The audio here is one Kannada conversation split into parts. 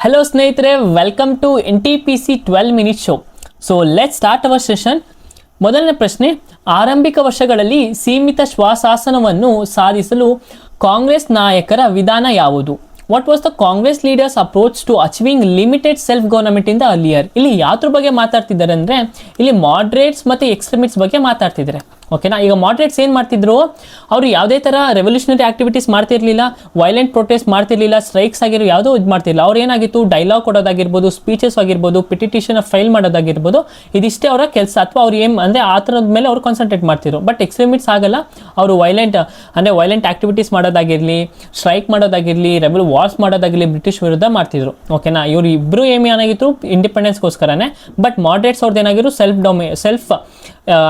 Hello ಸ್ನೇಹಿತರೆ, welcome to NTPC 12 minute show. So let's start our session. ಮೊದಲನೇ ಪ್ರಶ್ನೆ, ಆರಂಭಿಕ ವರ್ಷಗಳಲ್ಲಿ ಸೀಮಿತ ಶ್ವಾಸಾಸನವನ್ನು ಸಾಧಿಸಲು ಕಾಂಗ್ರೆಸ್ ನಾಯಕರ ವಿಧಾನ ಯಾವುದು? What was the Congress leaders approach to achieving limited self government in the earlier? ಇಲ್ಲಿ ಯಾವ್ದ್ರ ಬಗ್ಗೆ ಮಾತಾಡ್ತಿದ್ದಾರೆ ಅಂದರೆ ಇಲ್ಲಿ ಮಾಡ್ರೇಟ್ಸ್ ಮತ್ತು ಎಕ್ಸ್ಟ್ರೀಮಿಸ್ಟ್ಸ್ ಬಗ್ಗೆ ಮಾತಾಡ್ತಿದ್ದಾರೆ. ಓಕೆನಾ. ಈಗ ಮಾಡ್ರೇಟ್ಸ್ ಏನು ಮಾಡ್ತಿದ್ರು, ಅವರು ಯಾವುದೇ ಥರ ರೆವಲ್ಯೂಷನರಿ ಆಕ್ಟಿವಿಟೀಸ್ ಮಾಡ್ತಿರ್ಲಿಲ್ಲ, ವೈಲೆಂಟ್ ಪ್ರೊಟೆಸ್ಟ್ ಮಾಡ್ತಿರ್ಲಿಲ್ಲ, ಸ್ಟ್ರೈಕ್ಸ್ ಆಗಿರೋ ಯಾವುದೋ ಇದು ಮಾಡ್ತಿರಲಿಲ್ಲ. ಅವ್ರು ಏನಾಗಿತ್ತು, ಡೈಲಾಗ್ ಕೊಡೋದಾಗಿರ್ಬೋದು, ಸ್ಪೀಚಸ್ ಆಗಿರ್ಬೋದು, ಪಿಟಿಷನ್ ಫೈಲ್ ಮಾಡೋದಾಗಿರ್ಬೋದು, ಇದಿಷ್ಟೇ ಅವರ ಕೆಲಸ. ಅಥವಾ ಅವ್ರು ಏನು ಅಂದರೆ ಆ ಥರದ ಮೇಲೆ ಅವ್ರು ಕಾನ್ಸಂಟ್ರೇಟ್ ಮಾಡ್ತಿದ್ರು. ಬಟ್ ಎಕ್ಸ್ಟ್ರೀಮಿಸ್ಟ್ಸ್ ಆಗಲ್ಲ, ಅವರು ವೈಲೆಂಟ್ ಆಕ್ಟಿವಿಟೀಸ್ ಮಾಡೋದಾಗಿರಲಿ, ಸ್ಟ್ರೈಕ್ ಮಾಡೋದಾಗಿರಲಿ, ವಾರ್ಸ್ ಮಾಡೋದಾಗಿರಲಿ ಬ್ರಿಟಿಷ್ ವಿರುದ್ಧ ಮಾಡ್ತಿದ್ರು. ಓಕೆನಾ. ಇವರು ಇಬ್ಬರು ಏನಾಗಿತ್ತು, ಇಂಡಿಪೆಂಡೆನ್ಸ್ಗೋಸ್ಕರನೇ. ಬಟ್ ಮಾಡ್ರೇಟ್ಸ್ ಅವ್ರದ್ದು ಏನಾಗಿದ್ರು,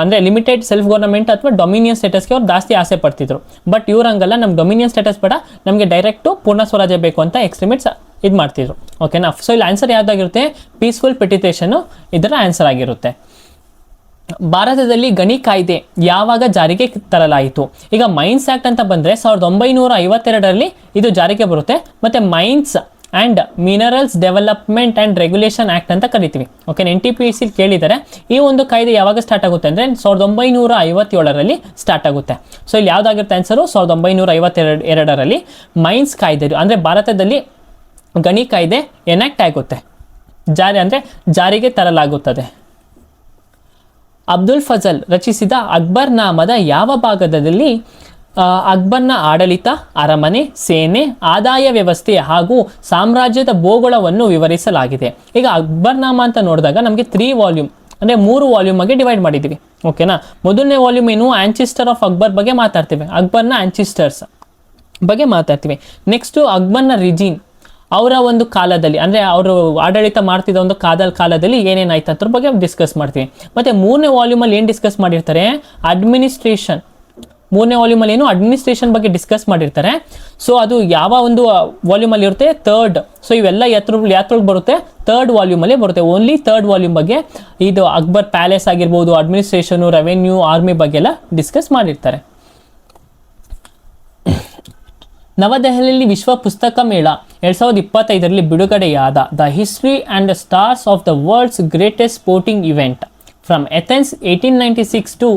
ಅಂದರೆ ಲಿಮಿಟೆಡ್ ಸೆಲ್ಫ್ ಗವರ್ನಮೆಂಟ್ ಅಥವಾ ಡೊಮಿನಿಯನ್ ಸ್ಟೇಟಸ್ಗೆ ಅವ್ರು ಜಾಸ್ತಿ ಆಸೆ ಪಡ್ತಿದ್ರು. ಬಟ್ ಇವ್ರಂಗಲ್ಲ, ನಮ್ಗೆ ಡೊಮಿನಿಯನ್ ಸ್ಟೇಟಸ್ ಬೇಡ, ನಮಗೆ ಡೈರೆಕ್ಟು ಪೂರ್ಣ ಸ್ವರಾಜ್ಯ ಬೇಕು ಅಂತ ಎಕ್ಸ್ಟ್ರೀಮಿಸ್ಟ್ಸ್ ಇದು ಮಾಡ್ತಿದ್ರು. ಓಕೆನಾ. ಸೊ ಇಲ್ಲಿ ಆನ್ಸರ್ ಯಾವುದಾಗಿರುತ್ತೆ, ಪೀಸ್ಫುಲ್ ಪಿಟಿಷನ್ನು ಇದರ ಆನ್ಸರ್ ಆಗಿರುತ್ತೆ. ಭಾರತದಲ್ಲಿ ಗಣಿ ಕಾಯ್ದೆ ಯಾವಾಗ ಜಾರಿಗೆ ತರಲಾಯಿತು? ಈಗ ಮೈನ್ಸ್ ಆ್ಯಕ್ಟ್ ಅಂತ ಬಂದರೆ 1952ರಲ್ಲಿ ಇದು ಜಾರಿಗೆ ಬರುತ್ತೆ. ಮತ್ತು mains and minerals development and regulation act ಅಂತ ಕರಿತೀವಿ. ಓಕೆ, NTPC ಕೇಳಿದ್ದಾರೆ. ಈ ಒಂದು ಕಾಯ್ದೆ ಯಾವಾಗ ಸ್ಟಾರ್ಟ್ ಆಗುತ್ತೆ ಅಂದರೆ 1957ರಲ್ಲಿ ಸ್ಟಾರ್ಟ್ ಆಗುತ್ತೆ. ಸೊ ಇಲ್ಲಿ ಯಾವುದಾಗಿರುತ್ತೆ ಆನ್ಸರು, 1952ರಲ್ಲಿ ಮೈನ್ಸ್ ಕಾಯ್ದೆ ಅಂದರೆ ಭಾರತದಲ್ಲಿ ಗಣಿ ಕಾಯ್ದೆ ಎನಾಕ್ಟ್ ಆಗುತ್ತೆ, ಜಾರಿಗೆ ತರಲಾಗುತ್ತದೆ. ಅಬ್ದುಲ್ ಫಜಲ್ ರಚಿಸಿದ ಅಕ್ಬರ್ ನಾಮದ ಯಾವ ಭಾಗದಲ್ಲಿ ಅಕ್ಬರ್ನ ಆಡಳಿತ, ಅರಮನೆ, ಸೇನೆ, ಆದಾಯ ವ್ಯವಸ್ಥೆ ಹಾಗೂ ಸಾಮ್ರಾಜ್ಯದ ಭೂಗೋಳವನ್ನು ವಿವರಿಸಲಾಗಿದೆ? ಈಗ ಅಕ್ಬರ್ನಾಮ ಅಂತ ನೋಡಿದಾಗ ನಮಗೆ 3 ವಾಲ್ಯೂಮ್ ಅಂದರೆ 3 ವಾಲ್ಯೂಮ್ ಆಗಿ ಡಿವೈಡ್ ಮಾಡಿದ್ದೀವಿ. ಓಕೆನಾ. ಮೊದಲನೇ ವಾಲ್ಯೂಮ್ ಏನು, ಆನ್ಚಿಸ್ಟರ್ ಆಫ್ ಅಕ್ಬರ್ ಬಗ್ಗೆ ಮಾತಾಡ್ತೀವಿ, ಅಕ್ಬರ್ನ ಆನ್ಚಿಸ್ಟರ್ಸ್ ಬಗ್ಗೆ ಮಾತಾಡ್ತೀವಿ. ನೆಕ್ಸ್ಟು ಅಕ್ಬರ್ನ ರಿಜಿನ್, ಅವರ ಒಂದು ಕಾಲದಲ್ಲಿ ಅಂದರೆ ಅವರು ಆಡಳಿತ ಮಾಡ್ತಿದ್ದ ಒಂದು ಕಾಲದಲ್ಲಿ ಏನೇನಾಯ್ತು ಅದ್ರ ಬಗ್ಗೆ ಡಿಸ್ಕಸ್ ಮಾಡ್ತೀವಿ. ಮತ್ತು 3ನೇ ವಾಲ್ಯೂಮಲ್ಲಿ ಏನು ಡಿಸ್ಕಸ್ ಮಾಡಿರ್ತಾರೆ, ಅಡ್ಮಿನಿಸ್ಟ್ರೇಷನ್. 3ನೇ ವಾಲ್ಯೂಮಲ್ಲಿ ಏನು ಅಡ್ಮಿನಿಸ್ಟ್ರೇಷನ್ ಬಗ್ಗೆ ಡಿಸ್ಕಸ್ ಮಾಡಿರ್ತಾರೆ. ಸೊ ಅದು ಯಾವ ಒಂದು ವಾಲ್ಯೂಮಲ್ಲಿ ಇರುತ್ತೆ, 3rd. ಸೊ ಇವೆಲ್ಲ ಯಾತ್ರೊಳಗೆ ಬರುತ್ತೆ, 3rd ವಾಲ್ಯೂಮಲ್ಲೇ ಬರುತ್ತೆ. ಓನ್ಲಿ 3rd ವಾಲ್ಯೂಮ್ ಬಗ್ಗೆ ಇದು ಅಕ್ಬರ್ ಪ್ಯಾಲೇಸ್ ಆಗಿರ್ಬೋದು, ಅಡ್ಮಿನಿಸ್ಟ್ರೇಷನು, ರೆವೆನ್ಯೂ, ಆರ್ಮಿ ಬಗ್ಗೆ ಎಲ್ಲ ಡಿಸ್ಕಸ್ ಮಾಡಿರ್ತಾರೆ. ನವದೆಹಲಿಯಲ್ಲಿ ವಿಶ್ವ ಪುಸ್ತಕ ಮೇಳ 2025ರಲ್ಲಿ ಬಿಡುಗಡೆಯಾದ the history and the stars of the world's greatest sporting event from Athens 1896 to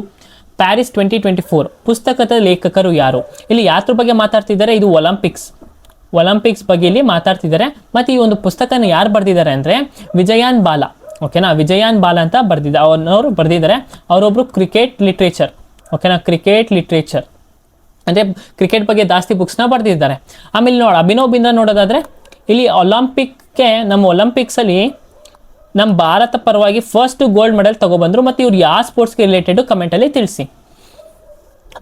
Paris 2024 ಪುಸ್ತಕದ ಲೇಖಕರು ಯಾರು? ಇಲ್ಲಿ ಯಾತ್ರ ಬಗ್ಗೆ ಮಾತಾಡ್ತಿದ್ದಾರೆ, ಇದು ಒಲಿಂಪಿಕ್ಸ್ ಬಗ್ಗೆ ಇಲ್ಲಿ ಮಾತಾಡ್ತಿದ್ದಾರೆ. ಮತ್ತು ಈ ಒಂದು ಪುಸ್ತಕನ ಯಾರು ಬರೆದಿದ್ದಾರೆ ಅಂದರೆ ವಿಜಯಾನ್ ಬಾಲಾ. ಓಕೆನಾ, ವಿಜಯಾನ್ ಬಾಲಾ ಅಂತ ಅವರು ಬರೆದಿದ್ದಾರೆ. ಅವರೊಬ್ಬರು ಕ್ರಿಕೆಟ್ ಲಿಟ್ರೇಚರ್. ಓಕೆನಾ, ಕ್ರಿಕೆಟ್ ಲಿಟ್ರೇಚರ್ ಅಂದರೆ ಕ್ರಿಕೆಟ್ ಬಗ್ಗೆ ಜಾಸ್ತಿ ಬುಕ್ಸ್ನ ಬರೆದಿದ್ದಾರೆ. ಆಮೇಲೆ ಅಭಿನವ್ ಬಿಂದ್ರಾ ನೋಡೋದಾದರೆ ಇಲ್ಲಿ ಒಲಿಂಪಿಕ್ಸಲ್ಲಿ ನಮ್ಮ ಭಾರತ ಪರವಾಗಿ ಫಸ್ಟ್ ಗೋಲ್ಡ್ ಮೆಡಲ್ ತಗೊಬಂದರು. ಮತ್ತು ಇವ್ರು ಯಾವ ಸ್ಪೋರ್ಟ್ಸ್ಗೆ ರಿಲೇಟೆಡ್ ಕಮೆಂಟಲ್ಲಿ ತಿಳಿಸಿ.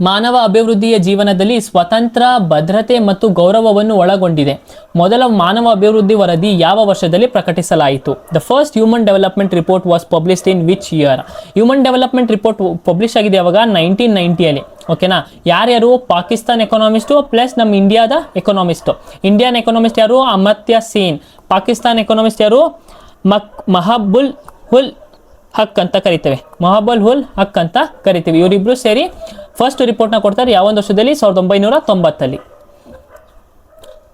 ಮಾನವ ಅಭಿವೃದ್ಧಿಯ ಜೀವನದಲ್ಲಿ ಸ್ವತಂತ್ರ, ಭದ್ರತೆ ಮತ್ತು ಗೌರವವನ್ನು ಒಳಗೊಂಡಿದೆ. ಮೊದಲ ಮಾನವ ಅಭಿವೃದ್ಧಿ ವರದಿ ಯಾವ ವರ್ಷದಲ್ಲಿ ಪ್ರಕಟಿಸಲಾಯಿತು? The first human development report was published in which year? Human development report publish ಆಗಿದೆ ಯಾವಾಗ? 1990ಯಲ್ಲಿ. ಓಕೆನಾ. ಯಾರ್ಯಾರು? ಪಾಕಿಸ್ತಾನ್ ಎಕನಾಮಿಸ್ಟು ಪ್ಲಸ್ ನಮ್ಮ ಇಂಡಿಯಾದ ಎಕನಾಮಿಸ್ಟು. ಇಂಡಿಯನ್ ಎಕನಾಮಿಸ್ಟ್ ಯಾರು? ಅಮರ್ತ್ಯ ಸೇನ್. ಪಾಕಿಸ್ತಾನ್ ಎಕನಾಮಿಸ್ಟ್ ಯಾರು? ಮಹಬುಲ್ ಹುಲ್ ಹಕ್ ಅಂತ ಕರಿತೇವೆ. ಇವರಿಬ್ರು ಸೇರಿ ಫಸ್ಟ್ ರಿಪೋರ್ಟ್ನ ಕೊಡ್ತಾರೆ. ಯಾವೊಂದು ವರ್ಷದಲ್ಲಿ? 1990ರಲ್ಲಿ.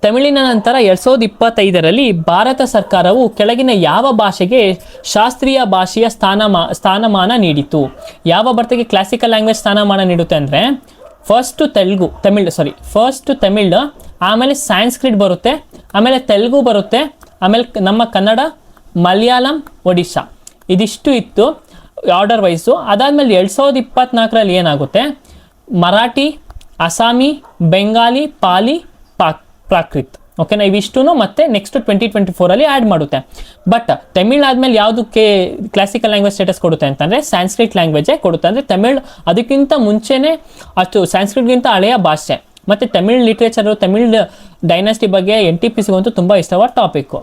ತಮಿಳಿನ ನಂತರ 2025ರಲ್ಲಿ ಭಾರತ ಸರ್ಕಾರವು ಕೆಳಗಿನ ಯಾವ ಭಾಷೆಗೆ ಶಾಸ್ತ್ರೀಯ ಭಾಷೆಯ ಸ್ಥಾನಮಾನ ನೀಡಿತು? ಯಾವ ಭಾಷೆಗೆ ಕ್ಲಾಸಿಕಲ್ ಲ್ಯಾಂಗ್ವೇಜ್ ಸ್ಥಾನಮಾನ ನೀಡುತ್ತೆ ಅಂದರೆ ಫಸ್ಟ್ ತಮಿಳ್, ಆಮೇಲೆ ಸಂಸ್ಕೃತ ಬರುತ್ತೆ, ಆಮೇಲೆ ತೆಲುಗು ಬರುತ್ತೆ, ಆಮೇಲೆ ನಮ್ಮ ಕನ್ನಡ, ಮಲಯಾಳಂ, ಒಡಿಶಾ, ಇದಿಷ್ಟು ಇತ್ತು ಆರ್ಡರ್ ವೈಸು. ಅದಾದಮೇಲೆ 2024ರಲ್ಲಿ ಏನಾಗುತ್ತೆ, ಮರಾಠಿ, ಅಸ್ಸಾಮಿ, ಬೆಂಗಾಲಿ, ಪಾಲಿ, ಪ್ರಾಕೃತ್. ಓಕೆನಾ, ಇವಿಷ್ಟು ಮತ್ತೆ ನೆಕ್ಸ್ಟ್ 2024ರಲ್ಲಿ ಆ್ಯಡ್ ಮಾಡುತ್ತೆ. ಬಟ್ ತಮಿಳ್ ಆದಮೇಲೆ ಯಾವುದಕ್ಕೆ ಕ್ಲಾಸಿಕಲ್ ಲ್ಯಾಂಗ್ವೇಜ್ ಸ್ಟೇಟಸ್ ಕೊಡುತ್ತೆ ಅಂತಂದರೆ ಸಂಸ್ಕೃತ ಲ್ಯಾಂಗ್ವೇಜೇ ಕೊಡುತ್ತೆ. ಅಂದರೆ ತಮಿಳ್ ಅದಕ್ಕಿಂತ ಮುಂಚೆನೇ ಅಷ್ಟು ಸಂಸ್ಕೃತಗಿಂತ ಹಳೆಯ ಭಾಷೆ. ಮತ್ತು ತಮಿಳ್ ಲಿಟ್ರೇಚರು, ತಮಿಳ್ ಡೈನಾಸ್ಟಿ ಬಗ್ಗೆ NTPCಗಂತೂ ತುಂಬ ಇಷ್ಟವಾದ ಟಾಪಿಕ್ಕು.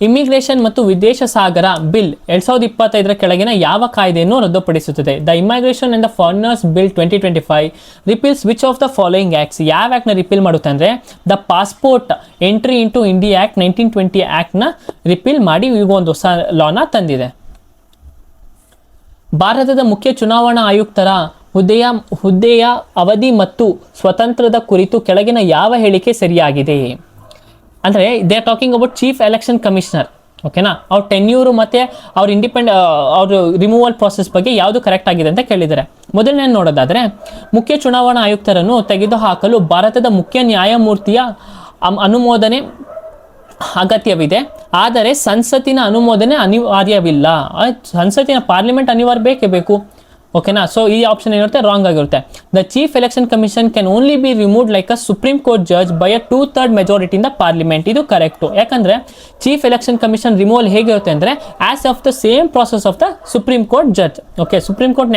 ಇಮಿಗ್ರೇಷನ್ ಮತ್ತು ವಿದೇಶ ಸಾಗರ ಬಿಲ್ 2025ರ ಕೆಳಗಿನ ಯಾವ ಕಾಯ್ದೆಯನ್ನು ರದ್ದುಪಡಿಸುತ್ತದೆ? The immigration and the foreigners bill 2025 repeals which of the following acts? ಯಾವ ಆ್ಯಕ್ಟ್ನ ರಿಪೀಲ್ ಮಾಡುತ್ತೆ ಅಂದರೆ the passport entry into India act 1920 ಆ್ಯಕ್ಟ್ನ ರಿಪೀಲ್ ಮಾಡಿ ಈಗ ಒಂದು ಹೊಸ ಲಾನ ತಂದಿದೆ. ಭಾರತದ ಮುಖ್ಯ ಚುನಾವಣಾ ಆಯುಕ್ತರ ಹುದ್ದೆಯ ಅವಧಿ ಮತ್ತು ಸ್ವತಂತ್ರದ ಕುರಿತು ಕೆಳಗಿನ ಯಾವ ಹೇಳಿಕೆ ಸರಿಯಾಗಿದೆ? ಅಂದರೆ they are talking about chief election commissioner. ಓಕೆನಾ, ಅವ್ರ ಟೆನ್ಯೂರು ಮತ್ತು ಅವ್ರ ಅವ್ರ ರಿಮೂವಲ್ ಪ್ರಾಸೆಸ್ ಬಗ್ಗೆ ಯಾವುದು ಕರೆಕ್ಟ್ ಆಗಿದೆ ಅಂತ ಕೇಳಿದ್ದಾರೆ. ಮೊದಲನೇ ನೋಡೋದಾದರೆ, ಮುಖ್ಯ ಚುನಾವಣಾ ಆಯುಕ್ತರನ್ನು ತೆಗೆದುಹಾಕಲು ಭಾರತದ ಮುಖ್ಯ ನ್ಯಾಯಮೂರ್ತಿಯ ಅನುಮೋದನೆ ಅಗತ್ಯವಿದೆ, ಆದರೆ ಸಂಸತ್ತಿನ ಅನುಮೋದನೆ ಅನಿವಾರ್ಯವಿಲ್ಲ. ಸಂಸತ್ತಿನ ಪಾರ್ಲಿಮೆಂಟ್ ಅನಿವಾರ್ಯ ಬೇಕೇ ಬೇಕು. ಓಕೆನಾ, ಸೊ ಈ ಆಪ್ಷನ್ ಏನಿರುತ್ತೆ ರಾಂಗ್ ಆಗಿರುತ್ತೆ. The chief election commission can only B removed like a supreme court judge by a 2/3 majority in the parliament. ಇದು ಕರೆಕ್ಟು. ಯಾಕಂದರೆ ಚೀಫ್ ಎಲೆಕ್ಷನ್ ಕಮಿಷನ್ ರಿಮೂವಲ್ ಹೇಗಿರುತ್ತೆ ಅಂದರೆ as of the same process of the supreme court judge. Okay, supreme court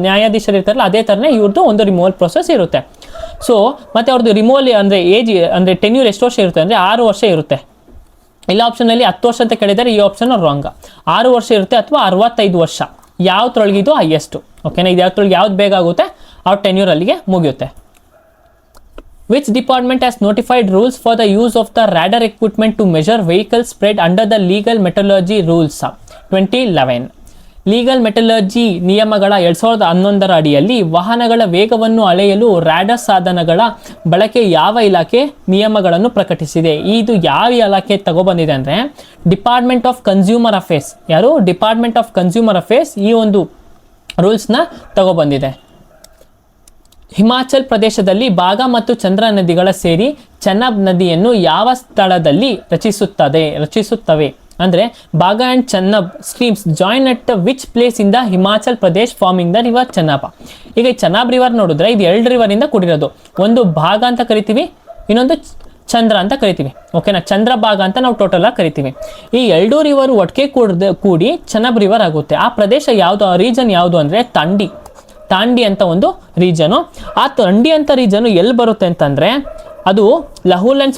ನ್ಯಾಯಾಧೀಶರು ಇರ್ತಾರಲ್ಲ ಅದೇ ಥರನೇ ಇವ್ರದ್ದು ಒಂದು ರಿಮೂವಲ್ ಪ್ರೊಸೆಸ್ ಇರುತ್ತೆ. ಸೊ ಮತ್ತು ಅವ್ರದ್ದು ರಿಮೂವಲ್ ಅಂದರೆ ಏಜ್ ಅಂದರೆ ಟೆನ್ಯೂರ್ ಎಷ್ಟು ವರ್ಷ ಇರುತ್ತೆ ಅಂದರೆ 6 ವರ್ಷ ಇರುತ್ತೆ. ಇಲ್ಲ ಆಪ್ಷನಲ್ಲಿ 10 ವರ್ಷ ಅಂತ ಕೇಳಿದರೆ ಈ ಆಪ್ಷನ್ ರಾಂಗ್. 6 ವರ್ಷ ಇರುತ್ತೆ ಅಥವಾ 65 ವರ್ಷ, ಯಾವ್ದ್ರೊಳಗಿದು ಹೈಯೆಸ್ಟು. ಓಕೆನಾ, ಇದು ಯಾವ್ದ್ರೊಳಗೆ ಯಾವ್ದು ಬೇಗ ಆಗುತ್ತೆ ಅವ್ರ ಟೆನ್ಯೂರ್ ಅಲ್ಲಿಗೆ ಮುಗಿಯುತ್ತೆ. Which department has notified rules for the use of the radar equipment to measure vehicle spread under the legal metrology rules 2011. Legal metrology ನಿಯಮಗಳ 2011 ಅಡಿಯಲ್ಲಿ ವಾಹನಗಳ ವೇಗವನ್ನು ಅಳೆಯಲು ರಾಡರ್ ಸಾಧನಗಳ ಬಳಕೆ ಯಾವ ಇಲಾಖೆ ನಿಯಮಗಳನ್ನು ಪ್ರಕಟಿಸಿದೆ? ಇದು ಯಾವ ಇಲಾಖೆ ತಗೊಬಂದಿದೆ ಅಂದರೆ ಡಿಪಾರ್ಟ್ಮೆಂಟ್ ಆಫ್ ಕನ್ಸ್ಯೂಮರ್ ಅಫೇರ್ಸ್. ಯಾರು? ಡಿಪಾರ್ಟ್ಮೆಂಟ್ ಆಫ್ ಕನ್ಸ್ಯೂಮರ್ ಅಫೇರ್ಸ್ ಈ ಒಂದು ರೂಲ್ಸ್ನ ತಗೊಬಂದಿದೆ. ಹಿಮಾಚಲ್ ಪ್ರದೇಶದಲ್ಲಿ ಬಾಘಾ ಮತ್ತು ಚಂದ್ರ ನದಿಗಳ ಸೇರಿ ಚೆನಾಬ್ ನದಿಯನ್ನು ಯಾವ ಸ್ಥಳದಲ್ಲಿ ರಚಿಸುತ್ತವೆ ಅಂದರೆ Bagha and Chenab streams join at which place in the Himachal Pradesh forming the river Chenab. ಈಗ ಈ ಚೆನಾಬ್ ರಿವರ್ ನೋಡಿದ್ರೆ ಇದು 2 ರಿವರಿಂದ ಕೂಡಿರೋದು. ಒಂದು ಭಾಗ ಅಂತ ಕರಿತೀವಿ, ಇನ್ನೊಂದು ಚಂದ್ರ ಅಂತ ಕರಿತೀವಿ. ಓಕೆನಾ, ಚಂದ್ರ ಭಾಗ ಅಂತ ನಾವು ಟೋಟಲ್ ಆಗಿ ಕರಿತೀವಿ. ಈ 2 ರಿವರ್ ಒಟ್ಟಿಗೆ ಕೂಡಿ ಚೆನಾಬ್ ರಿವರ್ ಆಗುತ್ತೆ. ಆ ಪ್ರದೇಶ ಯಾವುದು, ಆ ರೀಜನ್ ಯಾವುದು ಅಂದರೆ ತಾಂಡಿ ಅಂತ ಒಂದು ರೀಜನು. ಆ ತಾಂಡಿ ಅಂತ ರೀಜನು ಎಲ್ಲಿ ಬರುತ್ತೆ ಅಂತಂದರೆ ಅದು ಲಹೂಲ್ ಆ್ಯಂಡ್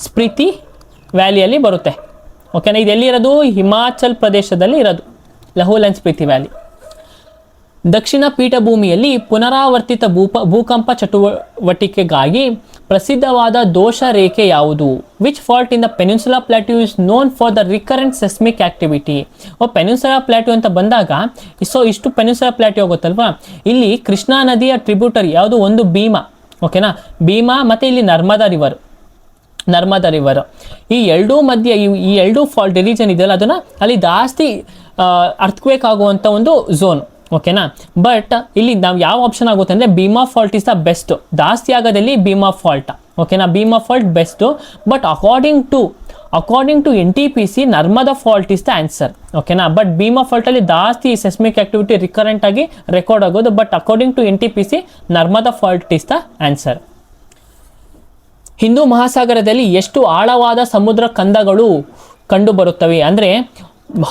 ಸ್ಪಿತಿ ವ್ಯಾಲಿಯಲ್ಲಿ ಬರುತ್ತೆ. ಓಕೆನಾ, ಇದು ಎಲ್ಲಿರೋದು? ಹಿಮಾಚಲ್ ಪ್ರದೇಶದಲ್ಲಿ ಇರೋದು ಲಹೂಲ್ ಆ್ಯಂಡ್ ಸ್ಪಿತಿ ವ್ಯಾಲಿ. ದಕ್ಷಿಣ ಪೀಠಭೂಮಿಯಲ್ಲಿ ಪುನರಾವರ್ತಿತ ಭೂಕಂಪ ಚಟುವಟಿಕೆಗಾಗಿ ಪ್ರಸಿದ್ಧವಾದ ದೋಷ ರೇಖೆ ಯಾವುದು? Which fault in the peninsula plateau is known for the recurrent seismic activity. Peninsula plateau ಅಂತ ಬಂದಾಗ ಇಷ್ಟು ಪೆನಿನ್ಸುಲಾ ಪ್ಲಾಟ್ಯೂ ಆಗುತ್ತಲ್ವಾ, ಇಲ್ಲಿ ಕೃಷ್ಣಾ ನದಿಯ ಟ್ರಿಬ್ಯೂಟರಿ ಯಾವುದು? ಒಂದು ಭೀಮಾ. ಓಕೆನಾ, ಭೀಮಾ ಮತ್ತು ಇಲ್ಲಿ ನರ್ಮದಾ ರಿವರ್. ಈ ಎರಡೂ ಮಧ್ಯೆ ಈ 2 ಫಾಲ್ಟ್ ರೀಜನ್ ಇದೆಯಲ್ಲ ಅದನ್ನು ಅಲ್ಲಿ ಜಾಸ್ತಿ ಅರ್ಥಕ್ವೇಕ್ ಆಗುವಂಥ ಒಂದು ಝೋನ್. ಓಕೆನಾ, ಬಟ್ ಇಲ್ಲಿ ನಾವು ಯಾವ ಆಪ್ಷನ್ ಆಗುತ್ತೆ ಅಂದರೆ Bhima fault is the best. ಜಾಸ್ತಿ ಆಗೋದಲ್ಲಿ ಭೀಮಾ ಫಾಲ್ಟ್. ಓಕೆನಾ, Bhima fault best. But according to NTPC Narmada fault is the answer. ಓಕೆನಾ, ಬಟ್ ಭೀಮಾ ಫಾಲ್ಟಲ್ಲಿ ಜಾಸ್ತಿ ಸೆಸ್ಮಿಕ್ ಆಕ್ಟಿವಿಟಿ ರಿಕರೆಂಟ್ ಆಗಿ ರೆಕಾರ್ಡ್ ಆಗೋದು. But according to NTPC Narmada fault is the answer. ಹಿಂದೂ ಮಹಾಸಾಗರದಲ್ಲಿ ಎಷ್ಟು ಆಳವಾದ ಸಮುದ್ರ ಕಂದಗಳು ಕಂಡುಬರುತ್ತವೆ ಅಂದರೆ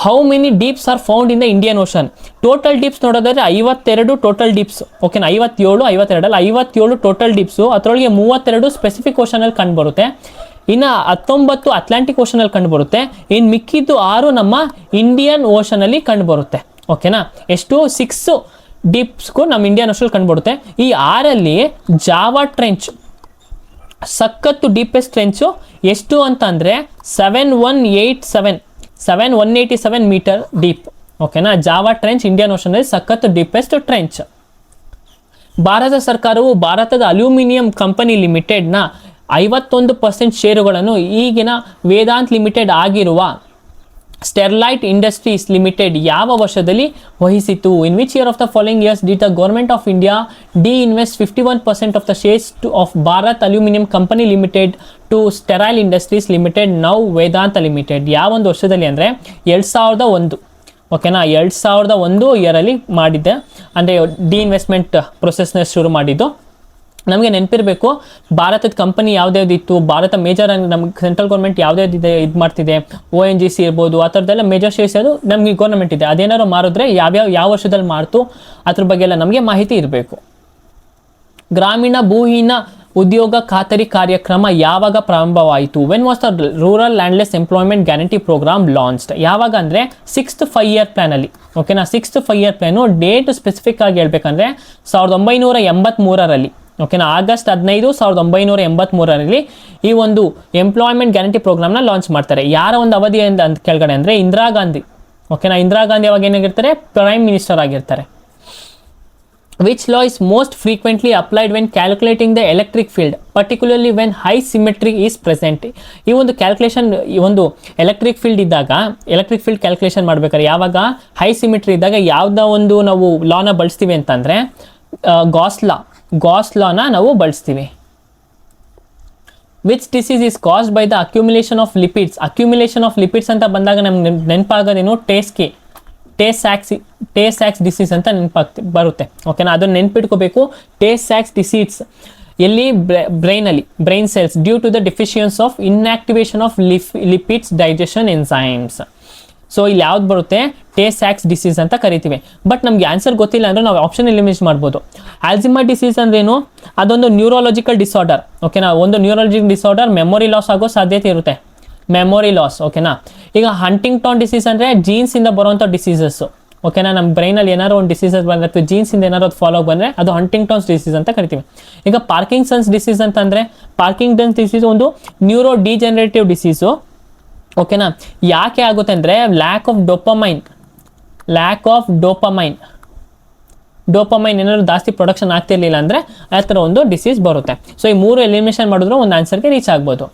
how many deeps are found in the Indian ocean? Total deeps ನೋಡೋದಾದ್ರೆ 52 ಟೋಟಲ್ ಡೀಪ್ಸ್. ಓಕೆನಾ, 57 ಟೋಟಲ್ ಡೀಪ್ಸು. ಅದರೊಳಗೆ 32 ಸ್ಪೆಸಿಫಿಕ್ ಓಷನಲ್ಲಿ ಕಂಡುಬರುತ್ತೆ. ಇನ್ನು 19 ಅಟ್ಲಾಂಟಿಕ್ ಓಷನಲ್ಲಿ ಕಂಡುಬರುತ್ತೆ. ಇನ್ನು ಮಿಕ್ಕಿದ್ದು 6 ನಮ್ಮ ಇಂಡಿಯನ್ ಓಷನಲ್ಲಿ ಕಂಡುಬರುತ್ತೆ. ಓಕೆನಾ, ಎಷ್ಟು? 6 ಡೀಪ್ಸ್ಗೂ ನಮ್ಮ ಇಂಡಿಯನ್ ಓಷನ್ ಕಂಡುಬರುತ್ತೆ. ಈ 6ರಲ್ಲಿ ಜಾವಾ ಟ್ರೆಂಚ್ ಸಖತ್ತು ಡೀಪೆಸ್ಟ್ ಟ್ರೆಂಚು ಎಷ್ಟು ಅಂತ ಅಂದರೆ 787 ಮೀಟರ್ ಡೀಪ್. ಓಕೆನಾ, ಜಾವಾ ಟ್ರೆಂಚ್ ಇಂಡಿಯನ್ ಓಷನ್ನಲ್ಲಿ ಸಖತ್ತು ಡೀಪೆಸ್ಟ್ ಟ್ರೆಂಚ್. ಭಾರತ ಸರ್ಕಾರವು ಭಾರತದ ಅಲ್ಯೂಮಿನಿಯಂ ಕಂಪನಿ ಲಿಮಿಟೆಡ್ನ 51% ಷೇರುಗಳನ್ನು ಈಗಿನ ವೇದಾಂತ್ ಲಿಮಿಟೆಡ್ ಆಗಿರುವ ಸ್ಟೆರ್ಲೈಟ್ ಇಂಡಸ್ಟ್ರೀಸ್ ಲಿಮಿಟೆಡ್ ಯಾವ ವರ್ಷದಲ್ಲಿ ವಹಿಸಿತು? In which year of the following years did the government of India disinvest 51% of the shares of Bharat aluminium company limited to Sterlite industries limited now Vedanta limited? ಯಾವೊಂದು ವರ್ಷದಲ್ಲಿ ಅಂದರೆ 2001. ಓಕೆನಾ, 2001 ಇಯರಲ್ಲಿ ಮಾಡಿದ್ದೆ. ಅಂದರೆ ಡಿ-ಇನ್ವೆಸ್ಟ್ಮೆಂಟ್ ಪ್ರೊಸೆಸ್ನ ಶುರು ಮಾಡಿದ್ದು. ನಮಗೆ ನೆನಪಿರಬೇಕು ಭಾರತದ ಕಂಪನಿ ಯಾವುದ್ಯಾವ್ದಿತ್ತು, ಭಾರತ ಮೇಜರ್ ನಮಗೆ ಸೆಂಟ್ರಲ್ ಗೌರ್ಮೆಂಟ್ ಯಾವುದ್ಯಾವ್ದಿದೆ ಇದು ಮಾಡ್ತಿದೆ, ONGC ಇರ್ಬೋದು, ಆ ಥರದ್ದೆಲ್ಲ ಮೇಜರ್ ಶೇರ್ಸ್ ಅದು ನಮಗೆ ಗೌರ್ಮೆಂಟ್ ಇದೆ. ಅದೇನಾದ್ರು ಮಾರಿದ್ರೆ ಯಾವ ವರ್ಷದಲ್ಲಿ ಮಾರ್ತು ಅದ್ರ ಬಗ್ಗೆ ಎಲ್ಲ ನಮಗೆ ಮಾಹಿತಿ ಇರಬೇಕು. ಗ್ರಾಮೀಣ ಭೂಹೀನ ಉದ್ಯೋಗ ಖಾತರಿ ಕಾರ್ಯಕ್ರಮ ಯಾವಾಗ ಪ್ರಾರಂಭವಾಯಿತು? When was the rural landless employment guarantee programme launched? ಯಾವಾಗ ಅಂದರೆ 6th 5-year ಪ್ಲ್ಯಾನಲ್ಲಿ. ಓಕೆನಾ, 6th 5-year plan date specific ಆಗಿ ಹೇಳ್ಬೇಕಂದ್ರೆ 1983ರಲ್ಲಿ. ಓಕೆನಾ, ಆಗಸ್ಟ್ 15, 1983ರಲ್ಲಿ ಈ ಒಂದು ಎಂಪ್ಲಾಯ್ಮೆಂಟ್ ಗ್ಯಾರಂಟಿ ಪ್ರೋಗ್ರಾಮ್ನ ಲಾಂಚ್ ಮಾಡ್ತಾರೆ. ಯಾರ ಒಂದು ಅವಧಿ ಅಂತ ಕೆಳಗಡೆ ಅಂದರೆ ಇಂದಿರಾ ಗಾಂಧಿ. ಓಕೆನಾ, ಇಂದಿರಾ ಗಾಂಧಿ ಅವಾಗ ಏನಾಗಿರ್ತಾರೆ? ಪ್ರೈಮ್ ಮಿನಿಸ್ಟರ್ ಆಗಿರ್ತಾರೆ. Which law is most frequently applied when calculating the electric field, particularly when high symmetry is present? ಈ ಒಂದು ಕ್ಯಾಲ್ಕುಲೇಷನ್, ಈ ಒಂದು ಎಲೆಕ್ಟ್ರಿಕ್ ಫೀಲ್ಡ್ ಇದ್ದಾಗ, ಎಲೆಕ್ಟ್ರಿಕ್ ಫೀಲ್ಡ್ ಕ್ಯಾಲ್ಕುಲೇಷನ್ ಮಾಡ್ಬೇಕಾದ್ರೆ ಯಾವಾಗ ಹೈ ಸಿಮಿಟ್ರಿ ಇದ್ದಾಗ ಯಾವುದೋ ಒಂದು ನಾವು ಲಾನ ಬಳಸ್ತೀವಿ ಅಂತಂದರೆ ಗಾಸ್ ಲಾನ ನಾವು ಬಳಸ್ತೀವಿ. Which disease is caused by the accumulation of lipids? Accumulation of lipids ಅಂತ ಬಂದಾಗ ನಮ್ಗೆ ನೆನಪಾಗೋದೇನು ಟೇ ಸ್ಯಾಕ್ಸ್ ಡಿಸೀಸ್ ಅಂತ ಬರುತ್ತೆ. ಓಕೆನಾ, ಅದನ್ನು ನೆನ್ಪಿಟ್ಕೋಬೇಕು. ಟೇ ಸ್ಯಾಕ್ಸ್ ಡಿಸೀಸ್ ಎಲ್ಲಿ? Brain cells due to the deficiency of inactivation of lipids digestion enzymes. So ಇಲ್ಲಿ ಯಾವ್ದು ಬರುತ್ತೆ? ಟೇ ಸ್ಯಾಕ್ಸ್ ಡಿಸೀಸ್ ಅಂತ ಕರಿತೀವಿ. ಬಟ್ ನಮ್ಗೆ ಆನ್ಸರ್ ಗೊತ್ತಿಲ್ಲ ಅಂದರೆ ನಾವು ಆಪ್ಷನ್ ಎಲಿಮಿನೇಟ್ ಮಾಡ್ಬೋದು. ಆಲ್ಝೈಮರ್ ಡಿಸೀಸ್ ಅಂದ್ರೇನು? ಅದೊಂದು ನ್ಯೂರೋಲಾಜಿಕಲ್ ಡಿಸಾರ್ಡರ್. ಓಕೆನಾ, ಒಂದು ನ್ಯೂರೋಲಾಜಿಕಲ್ ಡಿಸಾರ್ಡರ್, ಮೆಮೊರಿ ಲಾಸ್ ಆಗೋ ಸಾಧ್ಯತೆ ಇರುತ್ತೆ, ಮೆಮೊರಿ ಲಾಸ್. ಓಕೆನಾ, ಈಗ ಹಂಟಿಂಗ್ಟನ್ ಡಿಸೀಸ್ ಅಂದರೆ ಜೀನ್ಸಿಂದ ಬರುವಂಥ ಡಿಸೀಸಸ್ಸು. ಓಕೆನಾ, ನಮ್ಮ ಬ್ರೈನಲ್ಲಿ ಏನಾದ್ರು ಒಂದು ಡಿಸೀಸಸ್ ಬಂದರೆ ಅಥವಾ ಜೀನ್ಸಿಂದ ಏನಾದ್ರು ಅದು ಫಾಲೋ ಬಂದರೆ ಅದು ಹಂಟಿಂಗ್ಟನ್ಸ್ ಡಿಸೀಸ್ ಅಂತ ಕರಿತೀವಿ. ಈಗ ಪಾರ್ಕಿನ್ಸನ್ಸ್ ಡಿಸೀಸ್ ಅಂತಂದರೆ, ಪಾರ್ಕಿನ್ಸನ್ಸ್ ಡಿಸೀಸ್ ಒಂದು ನ್ಯೂರೋ ಡಿಜೆನರೇಟಿವ್ ಡಿಸೀಸು. ಓಕೆನಾ, ಯಾಕೆ ಆಗುತ್ತೆ ಅಂದರೆ ಲ್ಯಾಕ್ ಆಫ್ ಡೋಪಮೈನ್ ಏನಾದ್ರು ಜಾಸ್ತಿ ಪ್ರೊಡಕ್ಷನ್ ಆಗ್ತಿರ್ಲಿಲ್ಲ ಅಂದರೆ ಆ ಥರ ಒಂದು ಡಿಸೀಸ್ ಬರುತ್ತೆ. ಸೊ ಈ 3 ಎಲಿಮಿನೇಷನ್ ಮಾಡಿದ್ರು ಒಂದು ಆನ್ಸರ್ಗೆ ರೀಚ್ ಆಗ್ಬೋದು.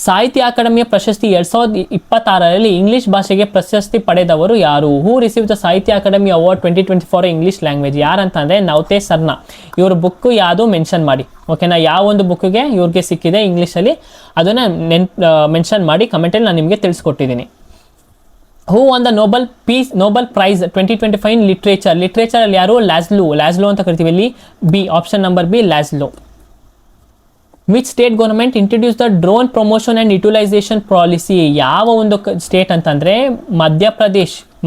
ಸಾಹಿತ್ಯ ಅಕಾಡೆಮಿಯ ಪ್ರಶಸ್ತಿ 2026ರಲ್ಲಿ ಇಂಗ್ಲಿಷ್ ಭಾಷೆಗೆ ಪ್ರಶಸ್ತಿ ಪಡೆದವರು ಯಾರು? ಹೂ ರಿಸೀವ್ ದ ಸಾಹಿತ್ಯ ಅಕಾಡೆಮಿ ಅವಾರ್ಡ್ 2024 ಇಂಗ್ಲಿಷ್ ಲ್ಯಾಂಗ್ವೇಜ್? ಯಾರಂತಂದರೆ ನವತೆ ಸರ್ನಾ. ಇವ್ರ ಬುಕ್ಕು ಯಾವುದು ಮೆನ್ಷನ್ ಮಾಡಿ. ಓಕೆನಾ, ಯಾವ ಒಂದು ಬುಕ್ಕಿಗೆ ಇವ್ರಿಗೆ ಸಿಕ್ಕಿದೆ ಇಂಗ್ಲೀಷಲ್ಲಿ ಅದನ್ನು ಮೆನ್ಷನ್ ಮಾಡಿ ಕಮೆಂಟಲ್ಲಿ ನಾನು ನಿಮಗೆ ತಿಳಿಸ್ಕೊಟ್ಟಿದ್ದೀನಿ. ಹೂ ಆನ್ ದ ನೋಬಲ್ ಪ್ರೈಸ್ 2025 ಇನ್ ಲಿಟ್ರೇಚರಲ್ಲಿ ಯಾರು? ಲ್ಯಾಜ್ಲೋ ಅಂತ ಕರಿತೀವಿ. ಇಲ್ಲಿ B, option number B, ಲ್ಯಾಜ್ಲೋ. Which state government introduce the drone promotion and utilisation policy? ಯಾವ ಒಂದು ಸ್ಟೇಟ್ ಅಂತಂದರೆ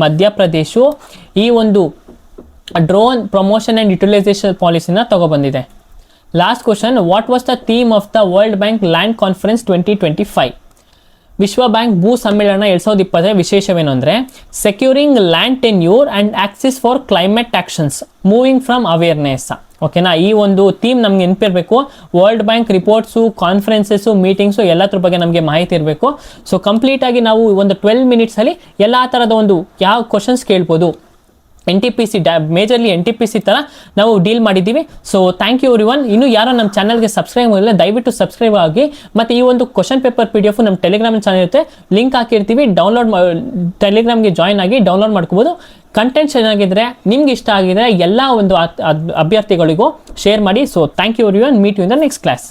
ಮಧ್ಯಪ್ರದೇಶು ಈ ಒಂದು drone promotion and utilisation ಪಾಲಿಸಿನ ತಗೊಬಂದಿದೆ. Last question, what was the theme of the world bank land conference 2025? ವಿಶ್ವ ಬ್ಯಾಂಕ್ ಭೂ ಸಮ್ಮೇಳನ 2020 ವಿಶೇಷವೇನು ಅಂದರೆ securing land tenure and Axis for climate actions moving from awareness. ಓಕೆನಾ, ಈ ಒಂದು ಥೀಮ್ ನಮ್ಗೆ ನೆನಪಿರಬೇಕು. ವರ್ಲ್ಡ್ ಬ್ಯಾಂಕ್ ರಿಪೋರ್ಟ್ಸು, ಕಾನ್ಫರೆನ್ಸಸ್ಸು, ಮೀಟಿಂಗ್ಸು ಎಲ್ಲದ್ರ ಬಗ್ಗೆ ನಮಗೆ ಮಾಹಿತಿ ಇರಬೇಕು. ಸೊ ಕಂಪ್ಲೀಟಾಗಿ ನಾವು ಒಂದು 12 ಮಿನಿಟ್ಸಲ್ಲಿ ಎಲ್ಲ ಥರದ ಒಂದು ಯಾವ ಕ್ವಶನ್ಸ್ ಕೇಳ್ಬೋದು NTPC ಮೇಜರ್ಲಿ NTPC ಥರ ನಾವು ಡೀಲ್ ಮಾಡಿದ್ದೀವಿ. So thank you everyone. ಇನ್ನೂ ಯಾರೋ ನಮ್ಮ ಚಾನಲ್ಗೆ ಸಬ್ಸ್ಕ್ರೈಬ್ ಮಾಡಿಲ್ಲ ದಯವಿಟ್ಟು ಸಬ್ಸ್ಕ್ರೈಬ್ ಆಗಿ. ಮತ್ತು ಈ ಒಂದು ಕ್ವಶನ್ ಪೇಪರ್ PDF ನಮ್ಮ ಟೆಲಿಗ್ರಾಮ್ ಚಾನಲ್ ಇರುತ್ತೆ, ಲಿಂಕ್ ಹಾಕಿರ್ತೀವಿ. ಟೆಲಿಗ್ರಾಮ್ಗೆ ಜಾಯ್ನ್ ಆಗಿ ಡೌನ್ಲೋಡ್ ಮಾಡ್ಕೋಬೋದು. ಕಂಟೆಂಟ್ ಚೆನ್ನಾಗಿದ್ರೆ, ನಿಮ್ಗೆ ಇಷ್ಟ ಆಗಿದ್ರೆ ಎಲ್ಲ ಒಂದು ಅಭ್ಯರ್ಥಿಗಳಿಗೂ ಶೇರ್ ಮಾಡಿ. So thank you everyone. Meet you in the next class.